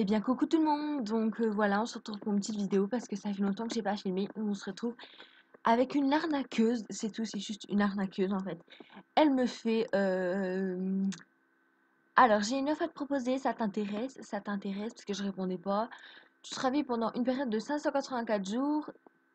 Eh bien, coucou tout le monde! Donc voilà, on se retrouve pour une petite vidéo parce que ça fait longtemps que j'ai pas filmé. On se retrouve avec une arnaqueuse, c'est tout, c'est juste une arnaqueuse en fait. Elle me fait. Alors, j'ai une offre à te proposer, ça t'intéresse? Ça t'intéresse? Parce que je répondais pas. Tu travailles pendant une période de 584 jours,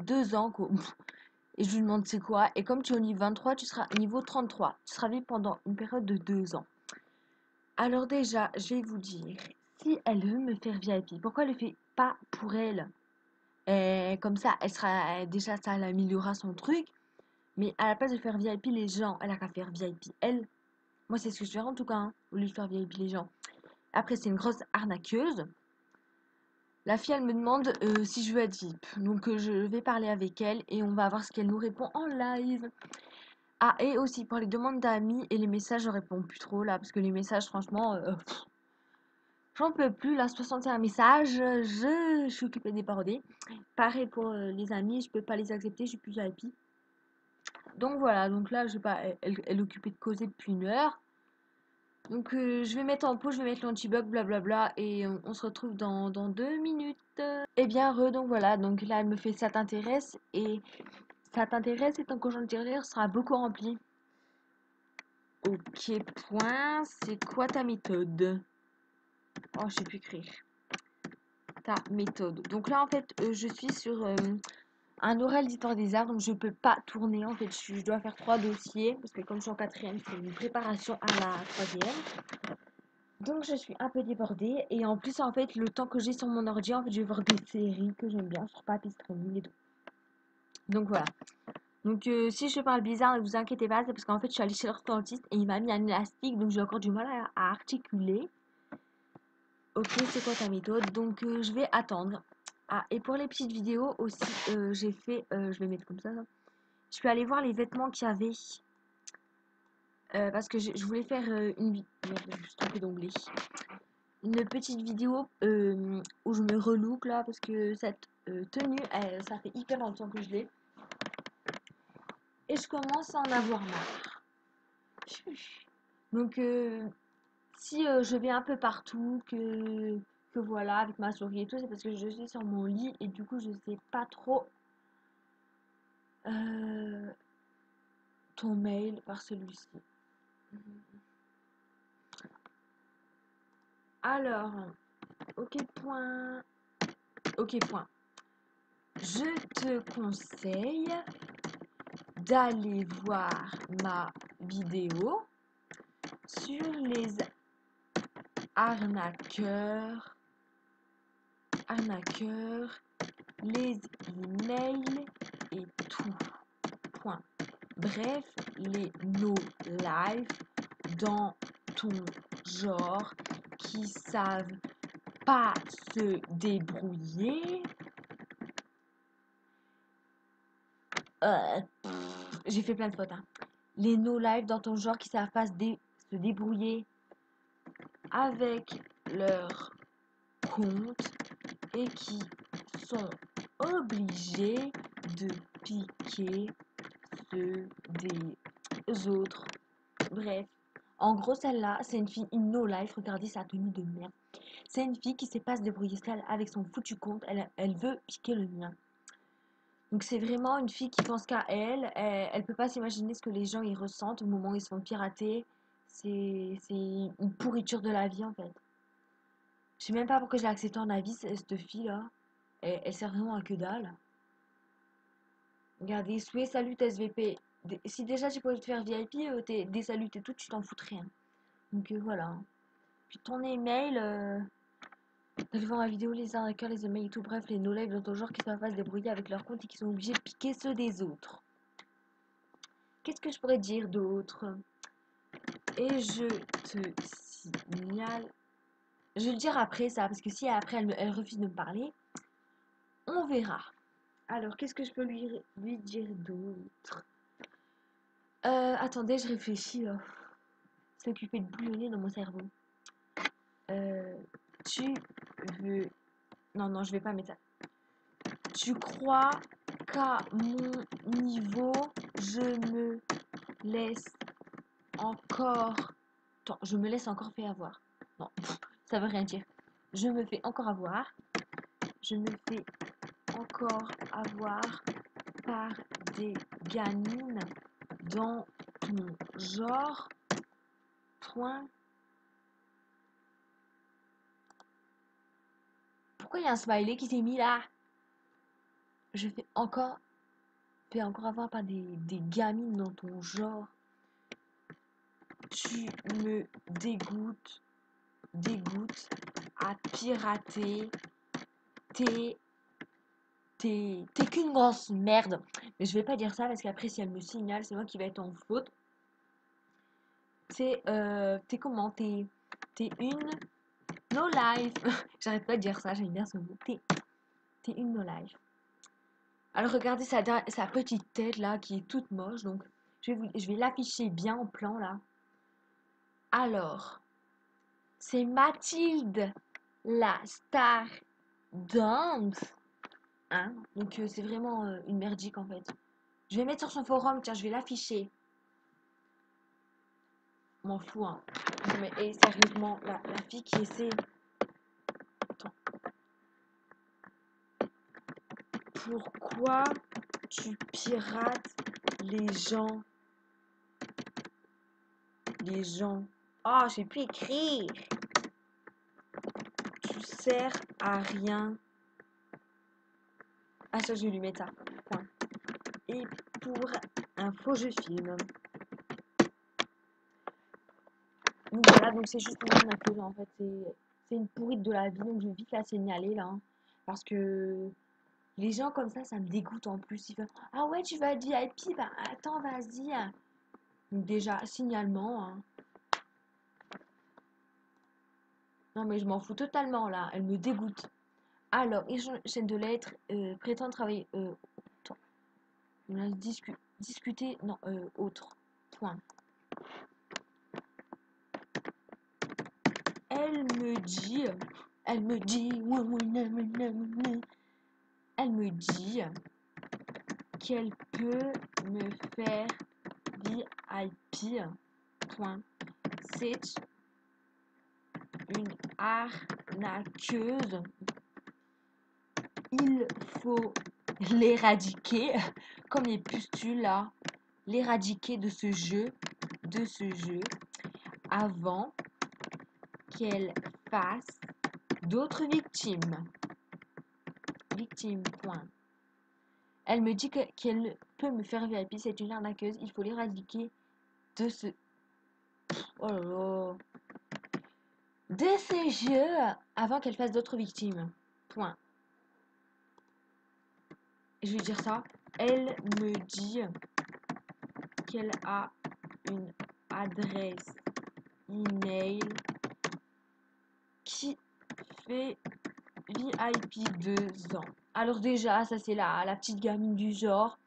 2 ans, quoi. Et je lui demande c'est quoi? Et comme tu es au niveau 23, tu seras niveau 33. Tu travailles pendant une période de 2 ans. Alors déjà, je vais vous dire, si elle veut me faire VIP, pourquoi elle le fait pas pour elle? Et comme ça, elle sera déjà ça, elle améliorera son truc. Mais à la place de faire VIP les gens, elle a qu'à faire VIP elle. Moi, c'est ce que je fais en tout cas, hein, au lieu de faire VIP les gens. Après, c'est une grosse arnaqueuse. La fille, elle me demande si je veux être VIP. Donc, je vais parler avec elle et on va voir ce qu'elle nous répond en live. Ah, et aussi pour les demandes d'amis et les messages, je réponds plus trop là parce que les messages, franchement, j'en peux plus. Là, 61 messages, je suis occupée des parodies. Pareil pour les amis, je peux pas les accepter, je suis plus VIP. Donc voilà, donc là, je sais pas, elle est occupée de causer depuis 1 heure. Donc je vais mettre en pause, je vais mettre l'anti-bug, blablabla, et on se retrouve dans 2 minutes. Et bien heureux, donc voilà, donc là, elle me fait ça t'intéresse, et ça t'intéresse, et ton conjoint de sera beaucoup rempli. Ok, point, c'est quoi ta méthode? Oh, je sais plus écrire. Ta méthode. Donc là, en fait, je suis sur un oral d'histoire des arts, donc je peux pas tourner. En fait, je dois faire 3 dossiers, parce que comme je suis en quatrième, c'est une préparation à la troisième. Donc je suis un peu débordée, et en plus, en fait, le temps que j'ai sur mon ordi, en fait, je vais voir des séries que j'aime bien sur Papy Streaming et tout. Donc voilà. Donc si je parle bizarre, ne vous inquiétez pas, c'est parce qu'en fait, je suis allée chez l'orthodontiste et il m'a mis un élastique, donc j'ai encore du mal à articuler. Ok, c'est quoi ta méthode? Donc je vais attendre. Ah, et pour les petites vidéos aussi, j'ai fait, je vais mettre comme ça. Je suis allée voir les vêtements qu'il y avait. Parce que je voulais faire merde, je me suis trompée d'onglet. Une petite vidéo où je me relook là, parce que cette tenue, ça fait hyper longtemps que je l'ai. Et je commence à en avoir marre. Donc si je vais un peu partout, que voilà, avec ma souris et tout, c'est parce que je suis sur mon lit et du coup je sais pas trop euh, ton mail par celui-ci. Alors, ok point, ok point. Je te conseille d'aller voir ma vidéo sur les arnaqueurs, les emails et tout. Point. Bref, les no live dans ton genre qui savent pas se débrouiller. J'ai fait plein de fautes. Hein. Les no live dans ton genre qui savent pas se débrouiller avec leur compte et qui sont obligés de piquer ceux des autres. Bref. En gros, celle-là, c'est une fille une no life. Regardez sa tenue de merde. C'est une fille qui sait pas se débrouiller seule avec son foutu compte. Elle veut piquer le mien. Donc c'est vraiment une fille qui pense qu'à elle. Elle peut pas s'imaginer ce que les gens y ressentent au moment où ils se font pirater. C'est une pourriture de la vie en fait. Je sais même pas pourquoi je l'ai acceptée en avis, cette fille-là. Elle sert vraiment à que dalle. Regardez, souhait, salut, SVP. Si déjà j'ai pas envie de faire VIP, des saluts et tout, tu t'en foutrais. Hein. Donc voilà. Puis ton email, d'aller voir la vidéo, les arnaqueurs, les emails et tout, bref, les no-lives dans ton genre qui savent pas se débrouiller avec leur compte et qui sont obligés de piquer ceux des autres. Qu'est-ce que je pourrais dire d'autre? Et je te signale. Je vais le dire après ça, parce que si après elle refuse de me parler, on verra. Alors, qu'est-ce que je peux lui dire d'autre? Attendez, je réfléchis là. C'est occupé de bouillonner dans mon cerveau. Euh, tu veux. Non, non, je vais pas mettre ça. Tu crois qu'à mon niveau, je me laisse encore. Attends, je me laisse encore faire avoir. Non, ça veut rien dire. je me fais encore avoir. Je me fais encore avoir par des gamines dans ton genre. Point. Pourquoi il y a un smiley qui s'est mis là? Je fais encore avoir par des gamines dans ton genre. Tu me dégoûtes à pirater. T'es t'es qu'une grosse merde. Mais je vais pas dire ça parce qu'après si elle me signale, c'est moi qui vais être en faute. T'es comment? T'es une no life. J'arrête pas de dire ça, j'aime bien ce mot. T'es une no life. Alors regardez sa petite tête là qui est toute moche. Donc je vais l'afficher bien en plan là. Alors, c'est Mathilde, la star dance. Hein? Donc c'est vraiment une merdique en fait. Je vais mettre sur son forum, tiens, je vais l'afficher. M'en fous, hein. Non, mais sérieusement, la fille qui essaie. Attends. Pourquoi tu pirates les gens? Les gens. Oh, je sais plus écrire. Tu sers à rien. Ah, ça, je vais lui mettre ça. Point. Et pour info, je filme. Donc voilà, donc c'est juste une arnaqueuse en fait. C'est une pourrite de la vie, donc je vais vite la signaler là. Hein. Parce que les gens comme ça me dégoûte en plus. Ils font ah ouais, tu vas être VIP, bah attends, vas-y. Donc déjà, signalement. Hein. Non mais je m'en fous totalement là, elle me dégoûte. Alors, chaîne de lettres, prétend travailler. Attends, on a discuté, non, autre. Point. Elle me dit, elle me dit, elle me dit qu'elle peut me faire VIP. Point. C'est une arnaqueuse. Il faut l'éradiquer, comme les pustules là, l'éradiquer de ce jeu, avant qu'elle fasse d'autres victimes. Victime, point. Elle me dit qu'elle peut me faire VIP, c'est une arnaqueuse, il faut l'éradiquer de ce... Oh là là. De ce jeu avant qu'elle fasse d'autres victimes. Point. Je vais dire ça. Elle me dit qu'elle a une adresse email qui fait VIP 2 ans. Alors déjà, ça c'est la petite gamine du genre.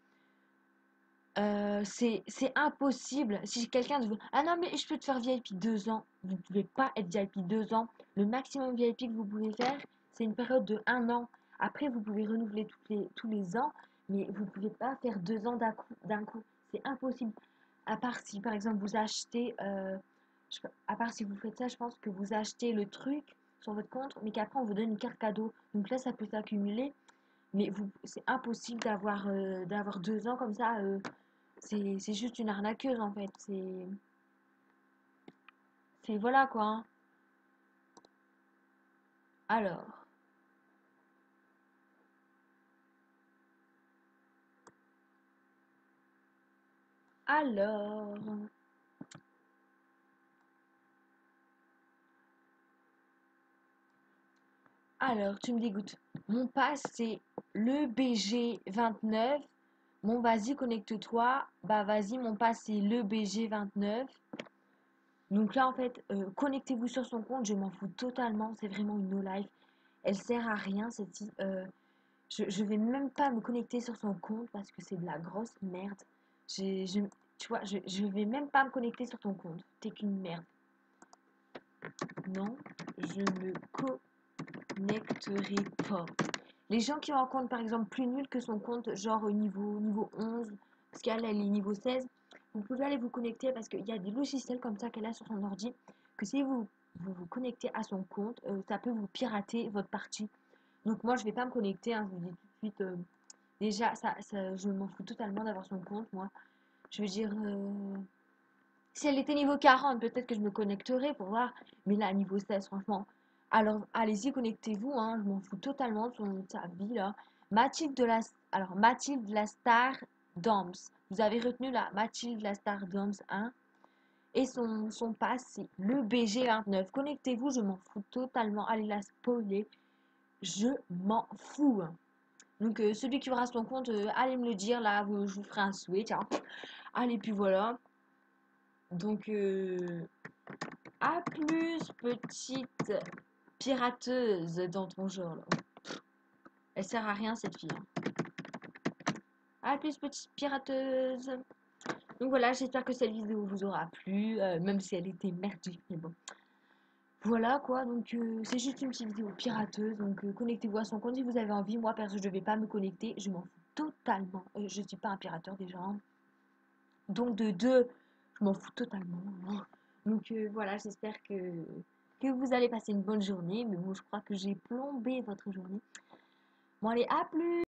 C'est impossible. Si quelqu'un te veut... Ah non, mais je peux te faire VIP 2 ans. Vous ne pouvez pas être VIP 2 ans. Le maximum VIP que vous pouvez faire, c'est une période de 1 an. Après, vous pouvez renouveler tous les ans, mais vous ne pouvez pas faire 2 ans d'un coup. C'est impossible. À part si, par exemple, vous achetez... à part si vous faites ça, je pense que vous achetez le truc sur votre compte, mais qu'après, on vous donne une carte cadeau. Donc là, ça peut s'accumuler. Mais c'est impossible d'avoir 2 ans comme ça. C'est juste une arnaqueuse en fait. Voilà quoi. Hein. Alors. Alors. Alors, tu me dégoûtes. Mon pass c'est le BG29. Bon, vas-y, connecte-toi. Bah, vas-y, mon pass c'est le BG29. Donc là, en fait, connectez-vous sur son compte. Je m'en fous totalement. C'est vraiment une no-life. Elle sert à rien, cette fille. Je vais même pas me connecter sur son compte parce que c'est de la grosse merde. Tu vois, je vais même pas me connecter sur ton compte. T'es qu'une merde. Non, je me connecterai pas. Les gens qui ont un compte, par exemple, plus nul que son compte, genre niveau 11, parce qu'elle est niveau 16, vous pouvez aller vous connecter parce qu'il y a des logiciels comme ça qu'elle a sur son ordi, que si vous vous vous connectez à son compte, ça peut vous pirater votre partie. Donc moi, je vais pas me connecter, hein, je vous dis tout de suite. Déjà, je m'en fous totalement d'avoir son compte, moi. Je veux dire, si elle était niveau 40, peut-être que je me connecterais pour voir. Mais là, niveau 16, franchement. Alors, allez-y, connectez-vous, hein. Je m'en fous totalement de sa vie, là. Mathilde la Star Doms. Vous avez retenu là, Mathilde la Star Doms 1. Et son pass, c'est le BG29. Connectez-vous, je m'en fous totalement. Allez la spoiler. Je m'en fous, hein. Donc, celui qui aura son compte, allez me le dire, là, je vous ferai un souhait, tiens. Allez, puis voilà. Donc, à plus, petite pirateuse dans ton genre, là. Elle sert à rien, cette fille, hein. À plus, petite pirateuse. Donc voilà, j'espère que cette vidéo vous aura plu, même si elle était merdique, mais bon. Voilà quoi, donc c'est juste une petite vidéo pirateuse, donc connectez-vous à son compte si vous avez envie. Moi, perso, je ne vais pas me connecter, je m'en fous totalement. Je ne suis pas un pirateur déjà, hein. Donc de deux, je m'en fous totalement, hein. Donc voilà, j'espère que vous allez passer une bonne journée. Mais bon, je crois que j'ai plombé votre journée. Bon, allez, à plus!